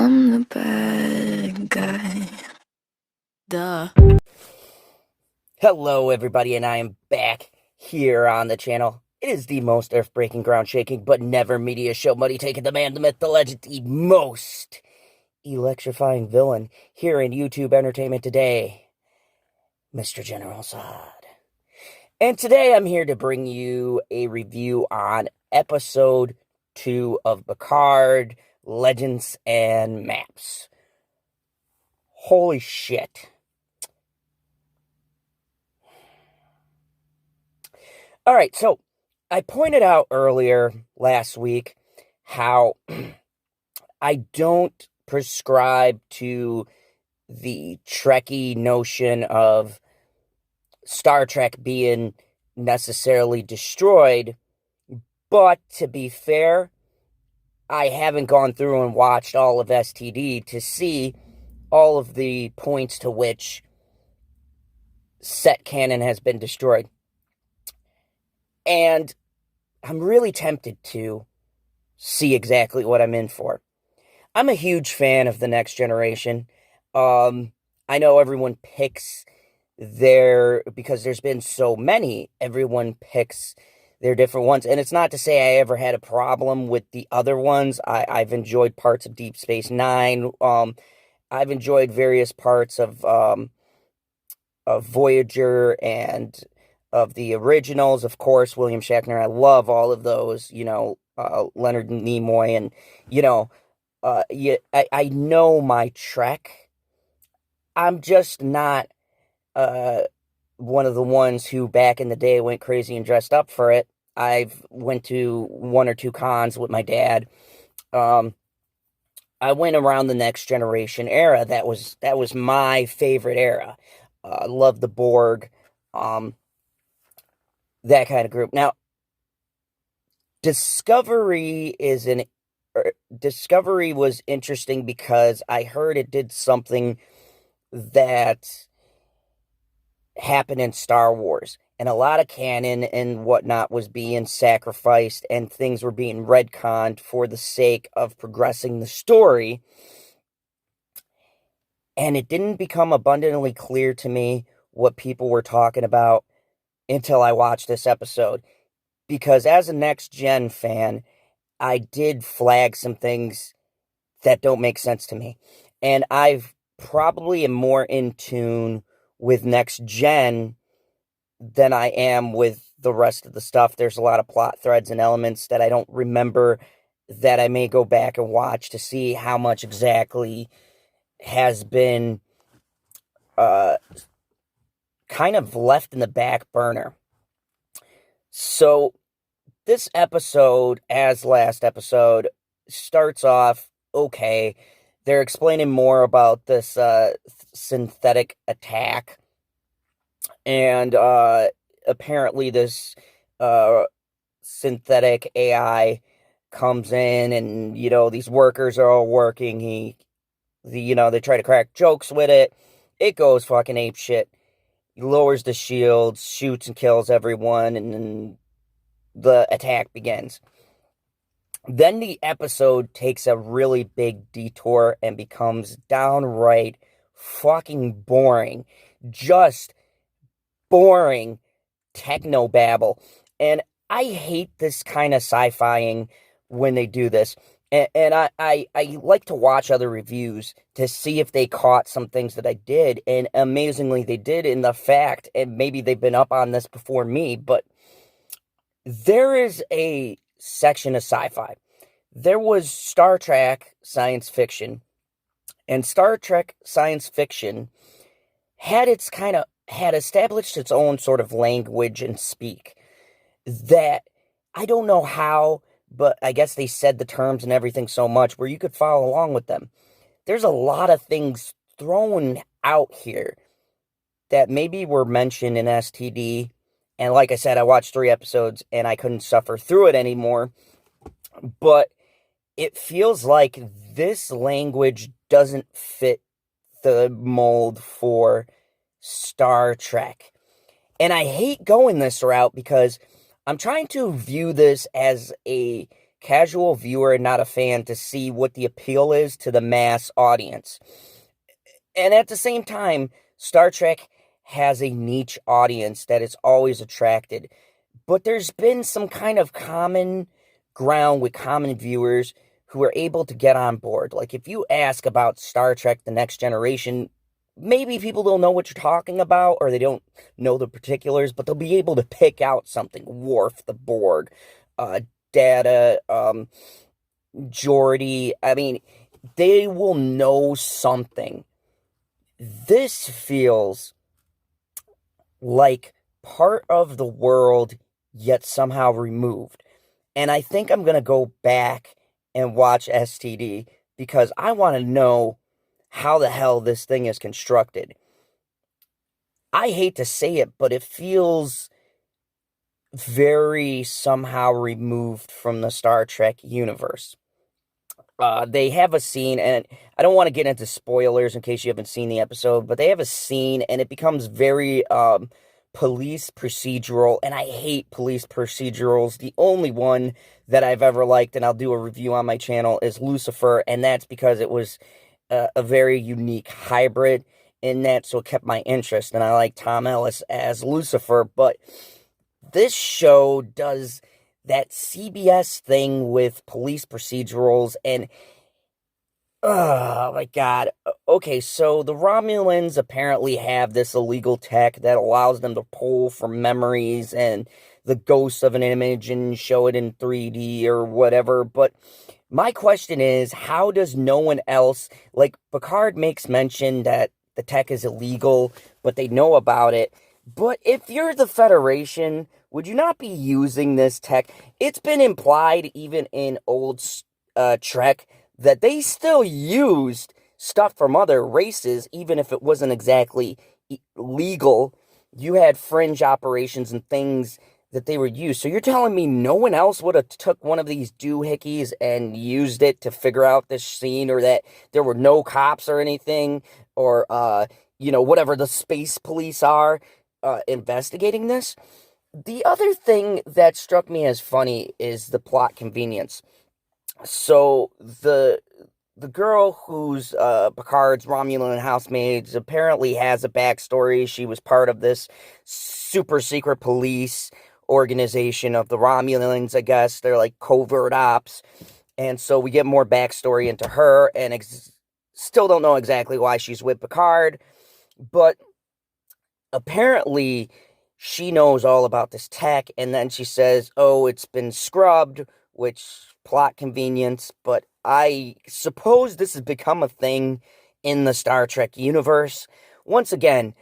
I'm the bad guy. Duh. Hello, everybody, and I am back here on the channel. It is the most earth-breaking, ground-shaking, but never media show. Money taking the man, the myth, the legend, the most electrifying villain here in YouTube entertainment today, Mr. General Zod. And today I'm here to bring you a review on episode 2 of Picard, Legends and Maps. Holy shit. All right, so I pointed out earlier last week how I don't prescribe to the Trekkie notion of Star Trek being necessarily destroyed, but to be fair, I haven't gone through and watched all of STD to see all of the points to which set canon has been destroyed. And I'm really tempted to see exactly what I'm in for. I'm a huge fan of The Next Generation. I know everyone picks because there's been so many, everyone picks their different ones. And it's not to say I ever had a problem with the other ones. I've enjoyed parts of Deep Space Nine. I've enjoyed various parts of Voyager and of the originals, of course, William Shatner. I love all of those, Leonard Nimoy, and, I know my Trek. I'm just not one of the ones who back in the day went crazy and dressed up for it. I've went to one or two cons with my dad. I went around the Next Generation era. That was my favorite era. Loved the Borg. That kind of group. Now, Discovery was interesting because I heard it did something that happened in Star Wars, and a lot of canon and whatnot was being sacrificed, and things were being retconned for the sake of progressing the story. And it didn't become abundantly clear to me what people were talking about until I watched this episode. Because as a Next Gen fan, I did flag some things that don't make sense to me. And I've probably am more in tune with Next Gen than I am with the rest of the stuff. There's a lot of plot threads and elements that I don't remember that I may go back and watch to see how much exactly has been kind of left in the back burner. So this episode, as last episode, starts off okay. They're explaining more about this synthetic attack. And apparently this synthetic AI comes in, and, these workers are all working. They try to crack jokes with it. It goes fucking apeshit. He lowers the shields, shoots and kills everyone, and then the attack begins. Then the episode takes a really big detour and becomes downright fucking boring. Just boring technobabble. And I hate this kind of sci-fiing when they do this. And I like to watch other reviews to see if they caught some things that I did. And amazingly, they did, in the fact, and maybe they've been up on this before me, but there is a section of sci-fi. There was Star Trek science fiction. And Star Trek science fiction had established its own sort of language and speak that I don't know how, but I guess they said the terms and everything so much where you could follow along with them. There's a lot of things thrown out here that maybe were mentioned in STD. And like I said, I watched 3 episodes and I couldn't suffer through it anymore. But it feels like this language doesn't fit the mold for Star Trek. And I hate going this route because I'm trying to view this as a casual viewer and not a fan to see what the appeal is to the mass audience. And at the same time, Star Trek has a niche audience that it's always attracted. But there's been some kind of common ground with common viewers who are able to get on board. Like, if you ask about Star Trek The Next Generation, maybe people don't know what you're talking about, or they don't know the particulars, but they'll be able to pick out something. Worf, the Borg, Data, Geordi. I mean, they will know something. This feels like part of the world, yet somehow removed. And I think I'm going to go back and watch STD because I want to know how the hell this thing is constructed. I hate to say it, but it feels very somehow removed from the Star Trek universe. They have a scene, and I don't want to get into spoilers in case you haven't seen the episode, but they have a scene, and it becomes very police procedural, and I hate police procedurals. The only one that I've ever liked, and I'll do a review on my channel, is Lucifer, and that's because it was a very unique hybrid in that, so it kept my interest, and I like Tom Ellis as Lucifer. But this show does that CBS thing with police procedurals, and oh my god. Okay, so the Romulans apparently have this illegal tech that allows them to pull from memories and the ghost of an image and show it in 3D or whatever. But my question is, how does no one else, like Picard makes mention that the tech is illegal, but they know about it. But if you're the Federation, would you not be using this tech? It's been implied even in old Trek that they still used stuff from other races, even if it wasn't exactly legal. You had fringe operations and things that they would use. So you're telling me no one else would have took one of these doohickeys and used it to figure out this scene, or that there were no cops or anything, or, whatever the space police are investigating this? The other thing that struck me as funny is the plot convenience. So the girl who's Picard's Romulan housemaid apparently has a backstory. She was part of this super secret police organization of the Romulans, I guess. They're like covert ops. And so we get more backstory into her, and still don't know exactly why she's with Picard. But apparently she knows all about this tech, and then she says, oh, it's been scrubbed, which plot convenience, but I suppose this has become a thing in the Star Trek universe. Once again,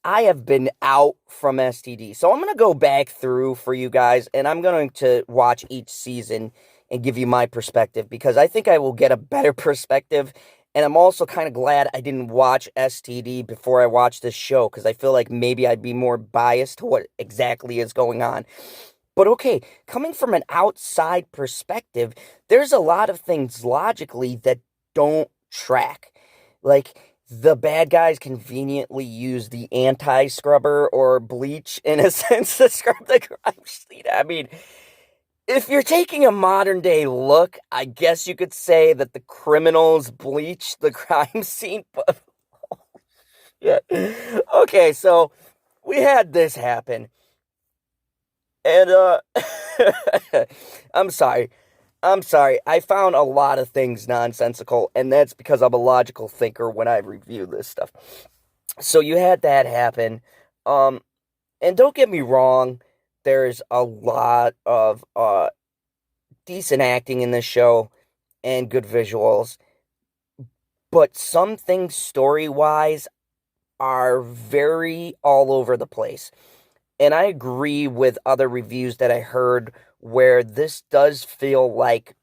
I have been out from STD, so I'm going to go back through for you guys, and I'm going to watch each season and give you my perspective, because I think I will get a better perspective. And I'm also kind of glad I didn't watch STD before I watched this show, because I feel like maybe I'd be more biased to what exactly is going on. But okay, coming from an outside perspective, there's a lot of things logically that don't track. Like, the bad guys conveniently use the anti-scrubber or bleach, in a sense, to scrub the crime scene. I mean, if you're taking a modern day look, I guess you could say that the criminals bleach the crime scene, but yeah. Okay, so we had this happen. And I'm sorry. I found a lot of things nonsensical, and that's because I'm a logical thinker when I review this stuff. So you had that happen. And don't get me wrong, there's a lot of decent acting in this show and good visuals, but some things story-wise are very all over the place. And I agree with other reviews that I heard where this does feel like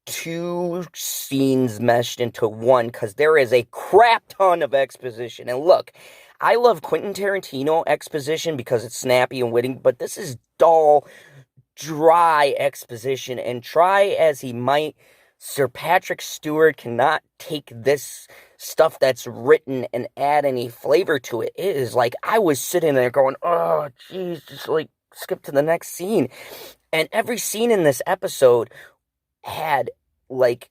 two scenes meshed into one, because there is a crap ton of exposition. And look, I love Quentin Tarantino exposition because it's snappy and witty, but this is dull, dry exposition. And try as he might, Sir Patrick Stewart cannot take this stuff that's written and add any flavor to it. It is like I was sitting there going, oh, geez, just like skip to the next scene. And every scene in this episode had, like,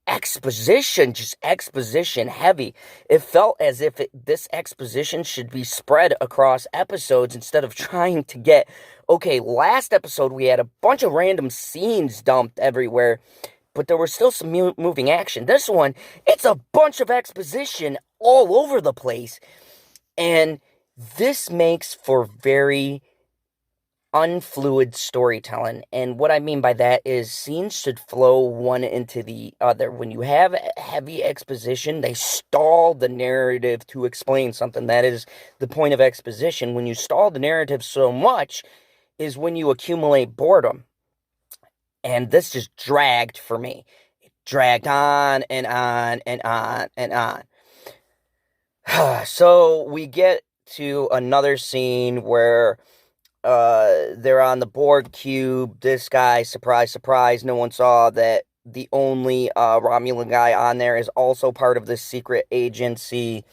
exposition, just exposition heavy. It felt as if this exposition should be spread across episodes instead of trying to get, okay, last episode we had a bunch of random scenes dumped everywhere, but there was still some moving action. This one, it's a bunch of exposition all over the place, and this makes for very unfluid storytelling. And what I mean by that is scenes should flow one into the other. When you have heavy exposition, they stall the narrative to explain something. That is the point of exposition. When you stall the narrative so much is when you accumulate boredom. And this just dragged for me. It dragged on and on and on and on. So we get to another scene where they're on the Borg cube. This guy, surprise, surprise, no one saw that the only Romulan guy on there is also part of this secret agency,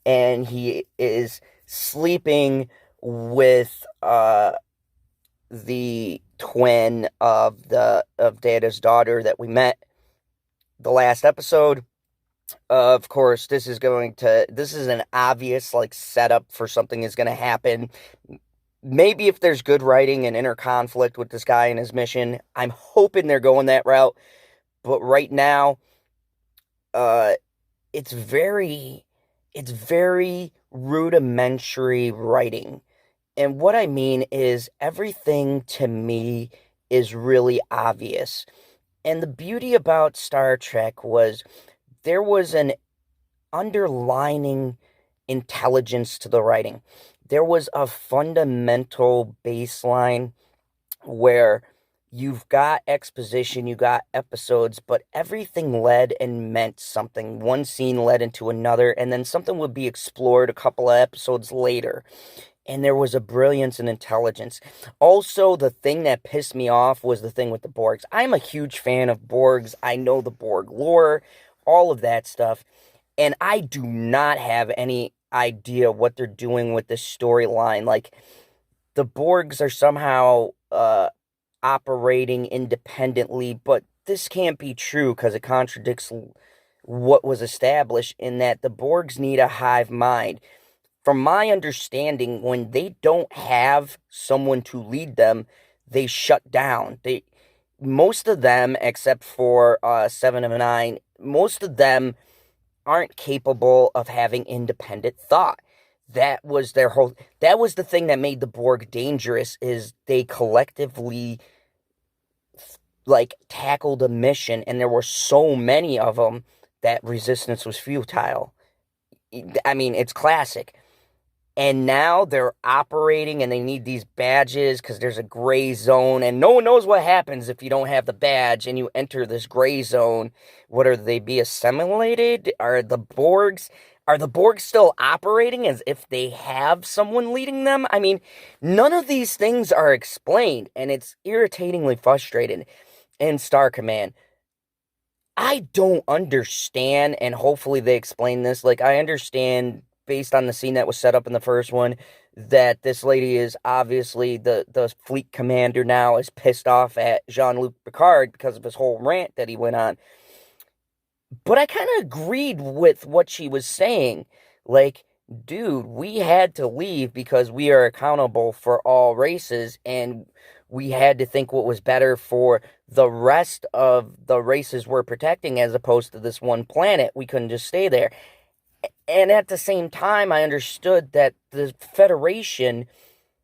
and he is sleeping with the twin of Data's daughter that we met the last episode. Of course, this is an obvious, like, setup for something is going to happen. Maybe if there's good writing and inner conflict with this guy and his mission, I'm hoping they're going that route. But right now, it's very rudimentary writing. And what I mean is everything to me is really obvious. And the beauty about Star Trek was there was an underlining intelligence to the writing. There was a fundamental baseline where you've got exposition, you got episodes, but everything led and meant something. One scene led into another, and then something would be explored a couple of episodes later. And there was a brilliance and intelligence. Also, the thing that pissed me off was the thing with the Borgs. I'm a huge fan of Borgs. I know the Borg lore, all of that stuff. And I do not have any idea what they're doing with this storyline. Like, the Borgs are somehow operating independently, but this can't be true because it contradicts what was established in that the Borgs need a hive mind. From my understanding, when they don't have someone to lead them, they shut down. Most of them, except for 7 of 9, most of them aren't capable of having independent thought. That was the thing that made the Borg dangerous, is they collectively, like, tackled a mission, and there were so many of them that resistance was futile. I mean, it's classic. And now they're operating and they need these badges because there's a gray zone, and no one knows what happens if you don't have the badge and you enter this gray zone. What are they, be assimilated? Are the Borgs still operating as if they have someone leading them? I mean, none of these things are explained, and it's irritatingly frustrating. And Star Command, I don't understand, and hopefully they explain this. Like, I understand, based on the scene that was set up in the first one, that this lady is obviously the fleet commander now, is pissed off at Jean-Luc Picard because of his whole rant that he went on. But I kind of agreed with what she was saying. Like, dude, we had to leave because we are accountable for all races, and we had to think what was better for the rest of the races we're protecting as opposed to this one planet. We couldn't just stay there. And at the same time, I understood that the Federation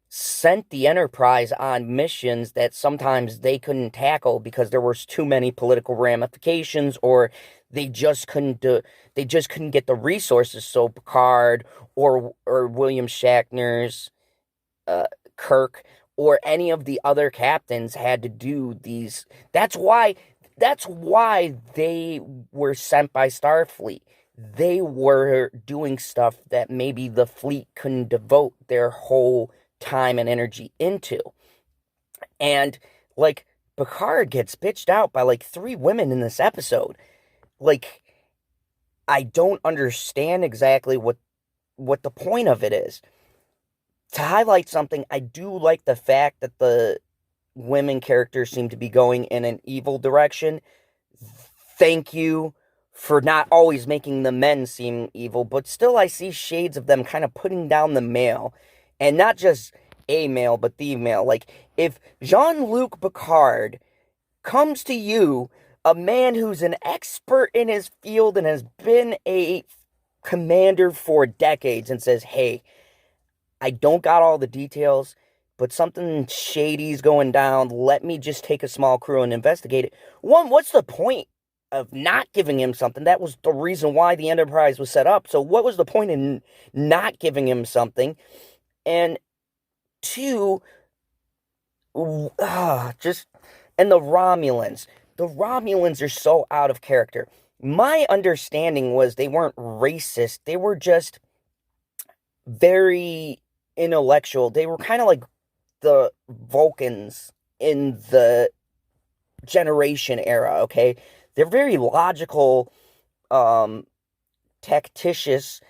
sent the Enterprise on missions that sometimes they couldn't tackle because there was too many political ramifications, or they just couldn't get the resources. So Picard or William Shatner's Kirk or any of the other captains had to do these. That's why they were sent by Starfleet. They were doing stuff that maybe the fleet couldn't devote their whole time and energy into. And, like, Picard gets bitched out by, like, 3 women in this episode. Like, I don't understand exactly what the point of it is. To highlight something, I do like the fact that the women characters seem to be going in an evil direction. Thank you for not always making the men seem evil, but still I see shades of them kind of putting down the male. And not just a male, but the male. Like, if Jean-Luc Picard comes to you, a man who's an expert in his field and has been a commander for decades, and says, hey, I don't got all the details, but something shady's going down, let me just take a small crew and investigate it. One, what's the point of not giving him something? That was the reason why the Enterprise was set up. So what was the point in not giving him something? And two, and the Romulans. The Romulans are so out of character. My understanding was they weren't racist. They were just very intellectual. They were kind of like the Vulcans in the Generation era, okay? They're very logical, tactitious,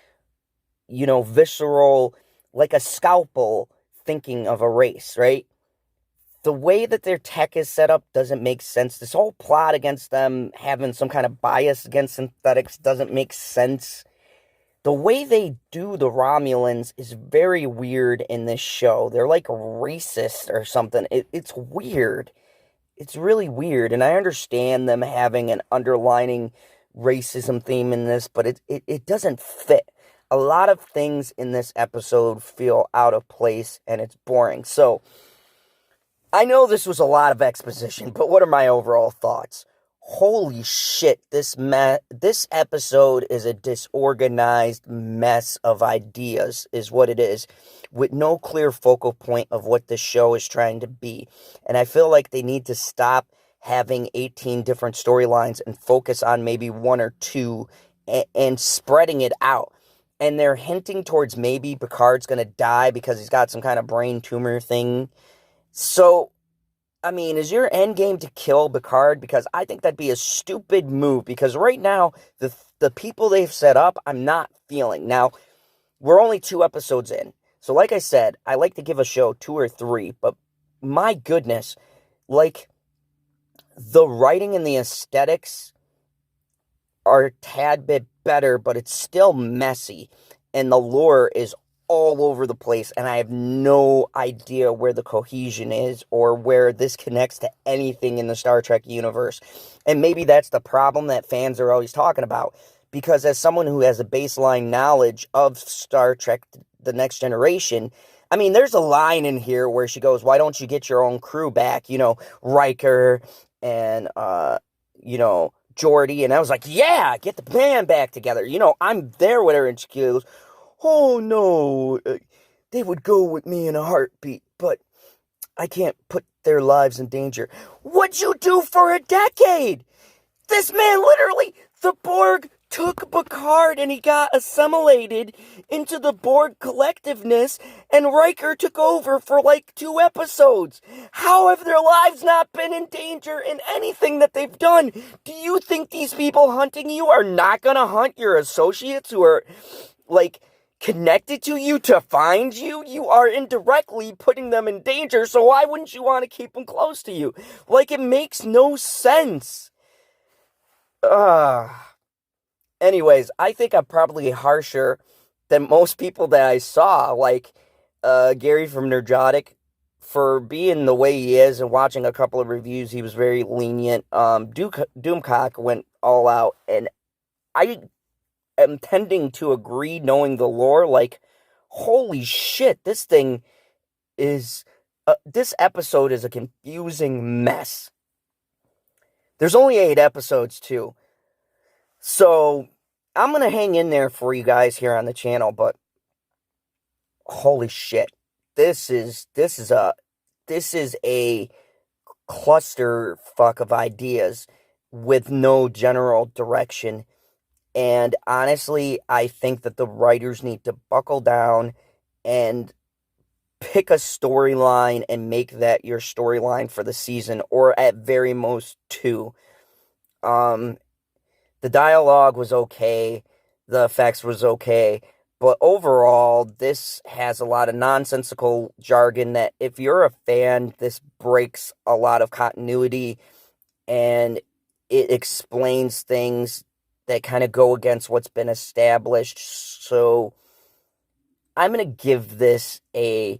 visceral, like a scalpel thinking of a race, right? The way that their tech is set up doesn't make sense. This whole plot against them having some kind of bias against synthetics doesn't make sense. The way they do the Romulans is very weird in this show. They're like racist or something. It's weird. It's really weird. And I understand them having an underlining racism theme in this, but it doesn't fit. A lot of things in this episode feel out of place and it's boring. So, I know this was a lot of exposition, but what are my overall thoughts? Holy shit, this episode is a disorganized mess of ideas, is what it is, with no clear focal point of what this show is trying to be. And I feel like they need to stop having 18 different storylines and focus on maybe one or two and spreading it out. And they're hinting towards maybe Picard's going to die because he's got some kind of brain tumor thing. So, I mean, is your end game to kill Picard? Because I think that'd be a stupid move. Because right now, the people they've set up, I'm not feeling. Now, we're only 2 episodes in. So, like I said, I like to give a show 2 or 3. But, my goodness, like, the writing and the aesthetics are a tad bit better, but it's still messy. And the lore is all over the place, and I have no idea where the cohesion is or where this connects to anything in the Star Trek universe. And maybe that's the problem that fans are always talking about, because as someone who has a baseline knowledge of Star Trek The Next Generation, I mean, there's a line in here where she goes, why don't you get your own crew back? Riker and, Geordi. And I was like, yeah, get the band back together. I'm there with her. And she goes, oh no, they would go with me in a heartbeat, but I can't put their lives in danger. What'd you do for a decade? This man literally, the Borg took Picard and he got assimilated into the Borg collectiveness, and Riker took over for like 2 episodes. How have their lives not been in danger in anything that they've done? Do you think these people hunting you are not gonna hunt your associates who are, like, connected to you to find you? You are indirectly putting them in danger, so why wouldn't you want to keep them close to you? Like, it makes no sense. Anyways, I think I'm probably harsher than most people that I saw, like Gary from Nerdotic, for being the way he is, and watching a couple of reviews, he was very lenient. Doomcock went all out, and I am tending to agree, knowing the lore. Like, holy shit, this thing is, this episode is a confusing mess. There's only 8 episodes, too. So, I'm going to hang in there for you guys here on the channel, but holy shit. This is a clusterfuck of ideas with no general direction. And honestly, I think that the writers need to buckle down and pick a storyline and make that your storyline for the season, or at very most 2. The dialogue was okay. The effects was okay. But overall, this has a lot of nonsensical jargon that if you're a fan, this breaks a lot of continuity and it explains things that kind of go against what's been established. So I'm going to give this a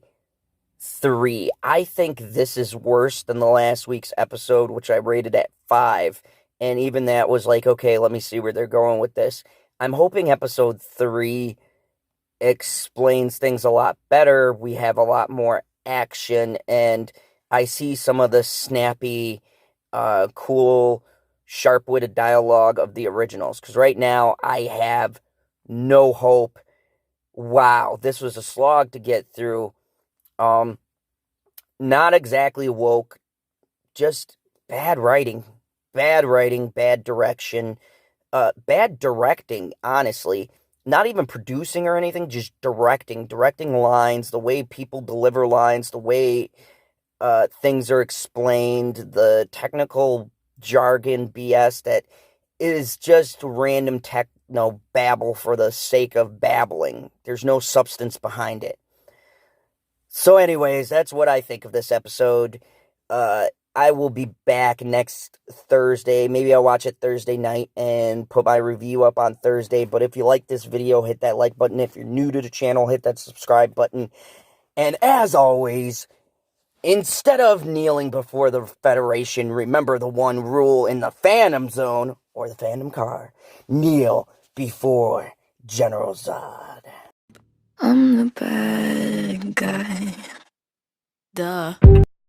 3. I think this is worse than the last week's episode, which I rated at 5. And even that was like, okay, let me see where they're going with this. I'm hoping episode 3 explains things a lot better. We have a lot more action, and I see some of the snappy, cool, sharp-witted dialogue of the originals. Because right now, I have no hope. Wow, this was a slog to get through. Not exactly woke, just bad writing, bad direction, bad directing, honestly. Not even producing or anything, just directing lines, the way people deliver lines, the way things are explained, the technical jargon BS that is just random techno babble for the sake of babbling. There's no substance behind it. So anyways, that's what I think of this episode. I will be back next Thursday. Maybe I'll watch it Thursday night and put my review up on Thursday. But if you like this video, hit that like button. If you're new to the channel, hit that subscribe button. And as always, instead of kneeling before the Federation, remember the one rule in the Phantom Zone, or the Phantom Car. Kneel before General Zod. I'm the bad guy. Duh.